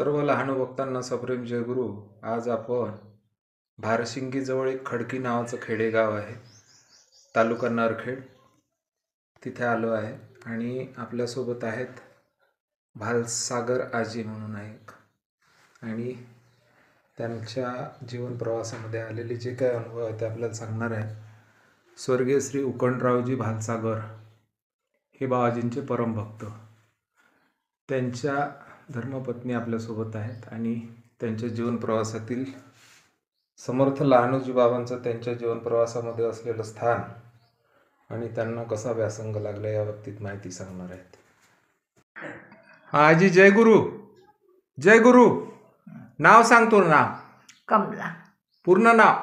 सर्व लहान भक्तांना सप्रेम जयगुरु. आज आपण भारशिंगीजवळ एक खडकी नावाचं खेडेगाव आहे, तालुका नरखेड, तिथे आलो आहे. आणि आपल्यासोबत आहेत भालसागर आजी म्हणून आहेत. आणि त्यांच्या जीवन प्रवासामध्ये आलेले जे काही अनुभव आहेत ते आपल्याला सांगणार आहेत. स्वर्गीय श्री उकंडरावजी भालसागर हे बाबाजींचे परमभक्त. त्यांच्या धर्मपत्नी आपल्यासोबत आहेत आणि त्यांच्या जीवन प्रवासातील समर्थ लहानोजी बाबांचं त्यांच्या जीवन प्रवासामध्ये असलेलं स्थान आणि त्यांना कसा व्यासंग लागला या बाबतीत माहिती सांगणार आहेत. आजी जय गुरु. जय गुरु. नाव सांगतो ना. कमला. पूर्ण नाव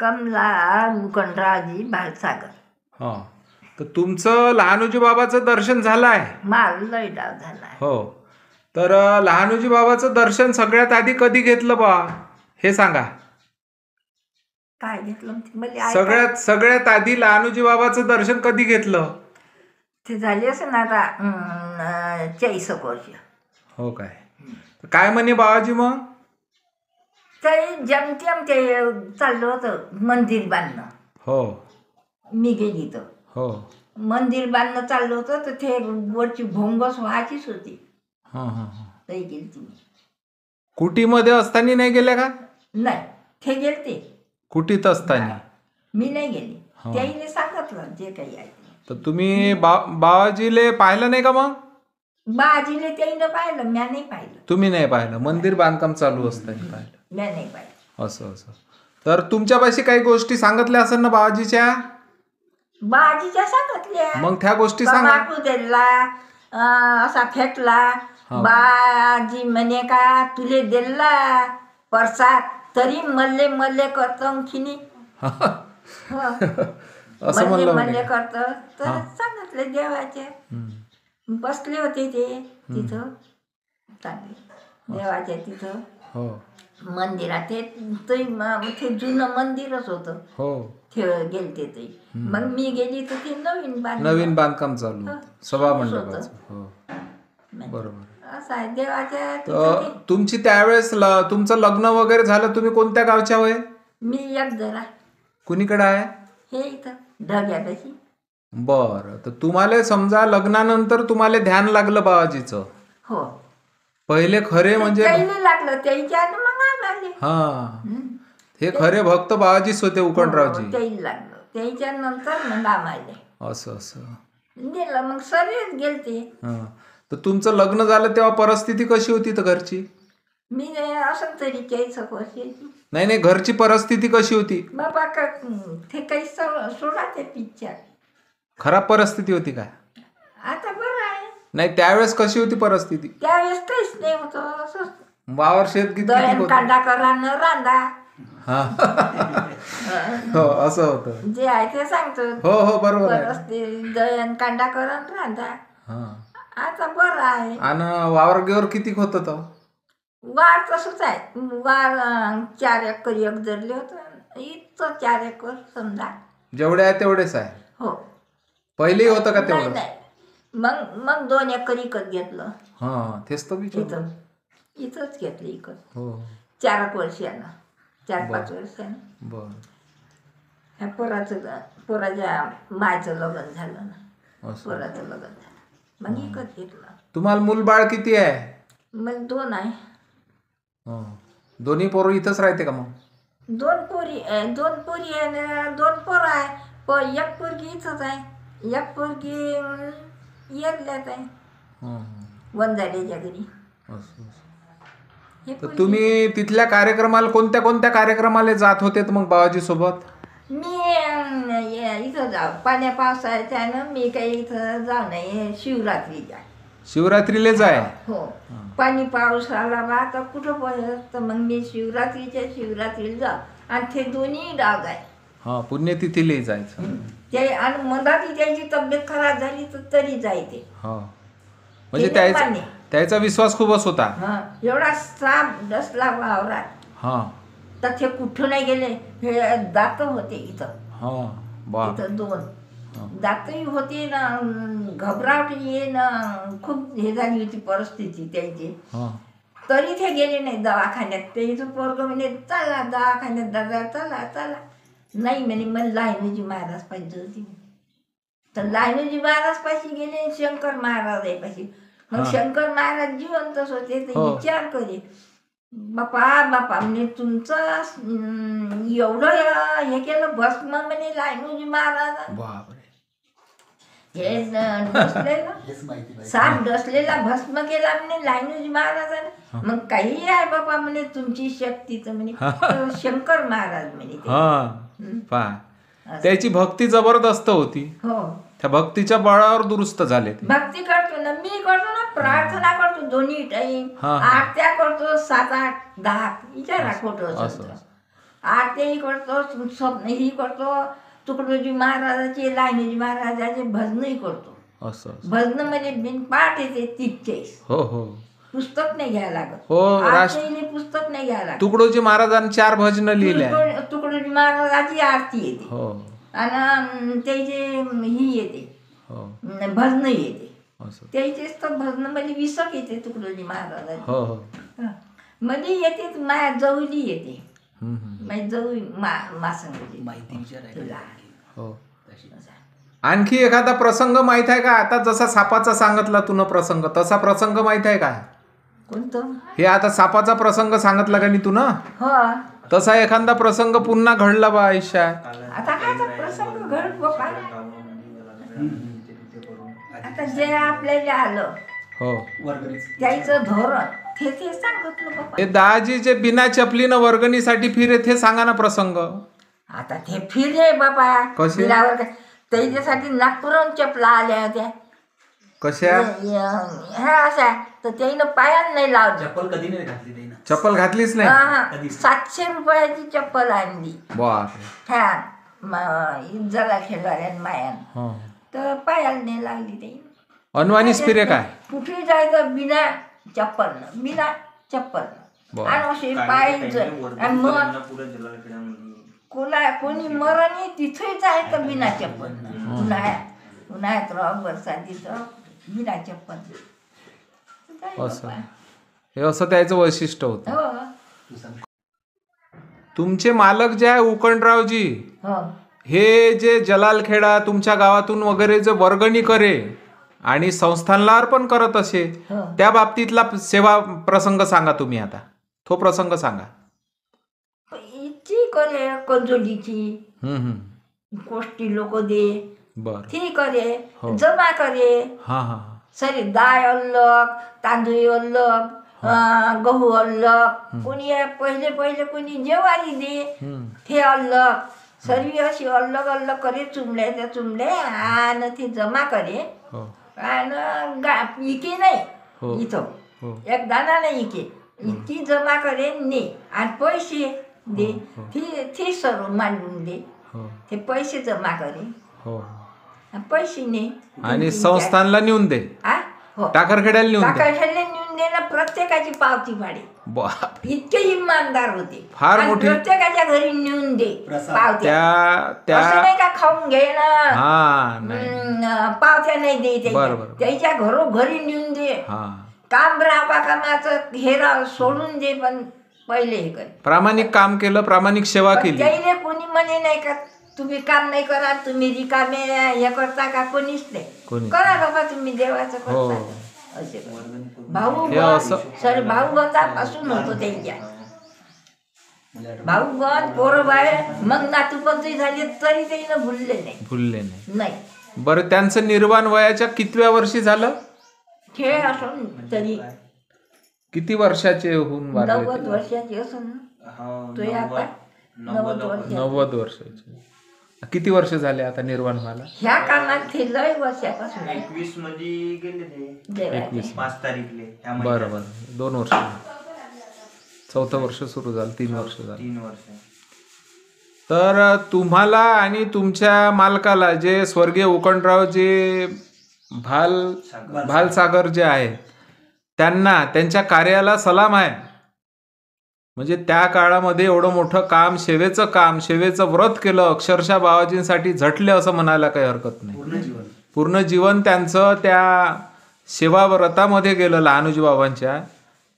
कमला उकंडरावजी भालसागर. हां. तर तुमचं लहानोजी बाबाचं दर्शन झालं आहे? माझं लय डाव झाला. हो. तर लहानोजी बाबाचं दर्शन सगळ्यात आधी कधी घेतलं बा हे सांगा. काय घेतलं म्हणजे सगळ्यात आधी लहानोजी बाबाचं दर्शन कधी घेतलं? ते झाले असं ना आता 40 वर्ष. हो काय. काय म्हणे बाबाजी मग? ते जमतेम ते चाललं होतं मंदिर बांधणं. हो. मी गेली तर हो. मंदिर बांधणं चाललं होतं तर ते वरची भोंगस व्हायचीच होती. हां हां हां. तरी गेलती मी. कुटीमध्ये असताना नाही गेल्या का? नाही, ते गेलते. कुटीत असताना मी नाही गेली. त्याईने सांगितलं जे काही आहे. तर तुम्ही बाबाजीले पाहिलं नाही का मग? बाजीले त्याईनं पाहिलं, म्या नाही पाहिलं. तुम्ही नाही पाहिलं? मंदिर बांधकाम चालू असताना पाहिलं? म्या नाही पाहिलं. असं असं. तर तुमच्यापाशी काही गोष्टी सांगितल्या असेल ना बाबाजीच्या? बाजीच्या सांगितल्या. मग त्या गोष्टी सांगा. तंबाखू दिला, असा फेकला. बाजी म्हणे का तुले दिला परसाद तरी मल्ले मल्ले करतो खिनी. असं म्हणलं मल्ले करतो तर सांगितले देवाचे. बसले होते ते तिथं चांगले देवाच्या तिथं. हो. मंदिरात ते जुनं मंदिरच होतं. हो. ते गेलते ते. मग मी गेली तर ते नवीन बांधकाम चालू होतं सभा मंडपाचं. हो बरोबर. असं आहे देवाच्या. तुमची त्यावेळेस तुमचं लग्न वगैरे झालं. तुम्ही कोणत्या गावच्या होय? मी एक जरा. कुणीकडे आहे? हे इथं ढग्यापाशी. बरं. तर तुम्हाला समजा लग्नानंतर तुम्हाला ध्यान लागलं बाबाजीचं? हो. पहिले खरे म्हणजे लागलं त्याच्यानं मग आले. हा. हे खरे भक्त बाबाजीच होते उकंडरावजी. त्याला लागलं त्याच्यानंतर मग आम्हाला असं असं दिलं. मग सगळेच गेलते. हा. तर तुमचं लग्न झालं तेव्हा परिस्थिती कशी होती तर घरची? मी असं तरी 40 वर्षाची. नाही घरची परिस्थिती कशी होती? बाबा का ते काही सोडा ते पिक्चर. खराब परिस्थिती होती का? आता बरं आहे. नाही त्यावेळेस कशी होती परिस्थिती? त्यावेळेस काहीच नाही होतं. असं वावर शेत किती कांदा करा न रांदा. हो असं होतं. जे आहे ते सांगतो. हो हो बरोबर आहे. दळण कांदा करा न रांदा. आता बरं आहे. आणि वावर गेवर किती होत होतं? वार तसंच आहे. वार 4 एकर एक धरले होतं. इथं 4 एकर समजा. जेवढे आहे तेवढेच आहे? हो. पहिलेही होतं का तेवढं? मग 2 एकर इकत घेतलं. हा तेच तर विचार. इथंच घेतलं इकत. हो. 4 वर्षानं 4-5 वर्षानं. बर. ह्या पोराच्या मायचं लग्न झालं ना. पोराचं लग्न झालं मग इकत घेतलं. तुम्हाला मूलबाळ किती आहे? मग 2 आहे. दोन्ही पोरं इथंच राहते का मग? 2 पोरी आहे 2 पोरं आहे. एक पोरगी इथंच आहे. एक पोरगी येरल्यात आहे वंजारीच्या घरी. तर तुम्ही तिथल्या कार्यक्रमाला कोणत्या कार्यक्रमाला जात होते मग बाबाजी सोबत? मी इथं जाऊ पाण्या पावसाळ्याच्यानं मी काही इथं जाऊ नाही. शिवरात्रीला जाय. हो. पाणी पाऊस आला बा तर कुठं पडत तर मग मी शिवरात्रीला जाऊ. आणि ते दोन्ही डाव जाय. हा पुण्यतिथीला जायचं. ते आणि मधात त्याची तब्येत खराब झाली तर तरी जायते. हा म्हणजे त्याचा विश्वास खूपच होता. एवढा साप डसला वावरात. हा. तर ते कुठं नाही गेले. हे दात होते इथं. इथं 2 दातही होते ना. घबराट ये ना. खूप हे झाली होती परिस्थिती त्याची. तरी ते गेले नाही दवाखान्यात. ते इथं पोरगं म्हणे चला दवाखान्यात दादा, चला चला. नाही म्हणे मला लायनोजी महाराज पाहिजे होती. तर लायनोजी महाराज पाशी गेले, शंकर महाराज आहे पाशी. मग शंकर महाराज जिवंतच होते. तर विचार करे बापा बापा म्हणजे तुमचं एवढं हे केलं भस्म म्हणे लायनोजी महाराज. हे डसलेलं साप डसलेला भस्म केला म्हणे लायनोजी महाराजाने. मग काही आहे बाबा म्हणे तुमची शक्ती तर म्हणे शंकर महाराज म्हणे. त्याची भक्ती जबरदस्त होती. हो, त्या भक्तीच्या बळावर दुरुस्त झाले. भक्ती करतो ना, मी करतो ना, प्रार्थना करतो दोन्ही टाईम. आरत्या करतो 7, 8, 10. विचारा खोटं. आरत्याही करतो, स्वप्नही करतो, तुकडोजी महाराजाचे लायनोजी महाराजाचे भजनही करतो. भजन म्हणजे बिनपाठ येते 30-40. हो हो, पुस्तक नाही घ्यायला लागत. हो, पुस्तक नाही घ्यायला लागत. तुकडोजी महाराजांनी 4 भजन लिहिले. तुकडोजी महाराजाची आरती येते. हो, आणि त्याचे ही येते, भजन येते. त्याचेच तर भजन मध्ये विसक येते तुकडोजी महाराजाची. हो हो, मध्ये येते माया जवली येते. माझी जवळ मासंग हो. आणखी एखादा प्रसंग माहित आहे का? आता जसा सापाचा सांगितला तुन प्रसंग, तसा प्रसंग माहित आहे का? कोणतं? हे आता सापाचा प्रसंग सांगितला का नाही तुन? हो, तसा एखादा प्रसंग पुन्हा घडला बा आयुष्यात? आता काय प्रसंग घडत बाबा. आता जे आपल्याला आलं हो त्याचं धोरण ते सांगितलं बाबा. हे दाजी जे बिना चपलीनं वर्गणीसाठी फिरे ते सांगा ना प्रसंग. आता ते फिरे बाबा कसे? त्याच्यासाठी नागपूरहून चपला आल्या होत्या. कशा? ह्या अशा तर त्यानं पायाला नाही लावली. चप्पल कधी नाही घातली त्यानं. चप्पल घातलीच नाही. 700 रुपयाची चप्पल आणली. बापरे. जरा खेळवाऱ्यान मायान तर पायाला नाही लागली. ते अनवाणीच फिरे काय? कुठे जायचं बिना चप्पल आणि असे पायाचं. मग कोणी मरण तिथे जायचं बिना चप्पल. उन्हाळ्यात राह, बरसातीत राह, बिना चप्पल. असं हे असं त्याचं वैशिष्ट्य होतं. हो, तुमचे मालक जे आहे उकणरावजी, हो, हे जे जलालखेडा तुमच्या गावातून वगैरे जे वर्गणी करे आणि संस्थानला अर्पण करत असे, त्या बाबतीतला सेवा प्रसंग सांगा तुम्ही. आता तो प्रसंग सांगा. इतकी करे कंजोलीची गोष्टी लोक दे. बर, ती करे जमा करे. सरी डाळ अल्लग, तांदूळ अल्लग, गहू अल्लग. कोणी पहिले कोणी ज्वारी दे ते अल्लग. सर्व अशी अल्लग करे चुमले आणि ते जमा करे. आणि इके नाही इथं एक दाना नाही इके. इतकी जमा करे ने आणि पैसे दे. ती सर्व मांडून दे. ते पैसे जमा करे, पैसे ने आणि संस्थानला नेऊन दे. टाकरखेड्याला नेऊन दे ना. प्रत्येकाची पावती पाडे. इतके इमानदार होते. फार मोठी. प्रत्येकाच्या घरी नेऊन दे पावत्या. असं नाही का खाऊन घे ना पावत्या नाही दे. त्याच्या घरोघरी नेऊन दे. काम कामाचं हे सोडून दे, पण पहिले हे कर. प्रामाणिक काम केलं, प्रामाणिक सेवा केली. त्याला कोणी म्हणे नाही का तुम्ही काम नाही करा, तुम्ही रिकामे हे करता का? कोणीच नाही. करा बाबा तुम्ही देवाचं करता. असे भाऊ बंदापासून होतो त्यांच्या. भाऊ बंद पोरं बाहेर मग नातूपंथी झाली तरी त्यानं भुलले नाही. बरं, त्यांचं निर्वाण वयाच्या कितव्या वर्षी झालं? खेळ असून तरी किती वर्षाचे होऊन? 90 वर्षाची असून तो आता 90 वर्षाचे. किती वर्ष झाले आता निर्वाण व्हायला? ह्या कामात ते लय वर्षापासून. 21 मध्ये गेले ते. 5 तारीखले. बरोबर, 2 वर्ष. 4थं वर्ष सुरू झालं. 3 वर्ष झालं. 3 वर्ष. तर तुम्हाला आणि तुमच्या मालकाला जे स्वर्गीय उकणराव जे भालसागर जे आहे, त्यांना त्यांच्या कार्याला सलाम आहे. म्हणजे त्या काळामध्ये एवढं मोठं काम, सेवेचं व्रत केलं. अक्षरशः बाबाजींसाठी झटले असं म्हणायला काही हरकत नाही. पूर्ण जीवन त्यांचं त्या सेवा व्रतामध्ये गेलं लहानोजी बाबांच्या.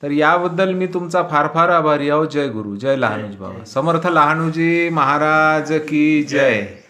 तर याबद्दल मी तुमचा फार फार आभारी आहो. जय गुरु, जय लहानूजी बाबा. समर्थ लहानूजी महाराज की जय.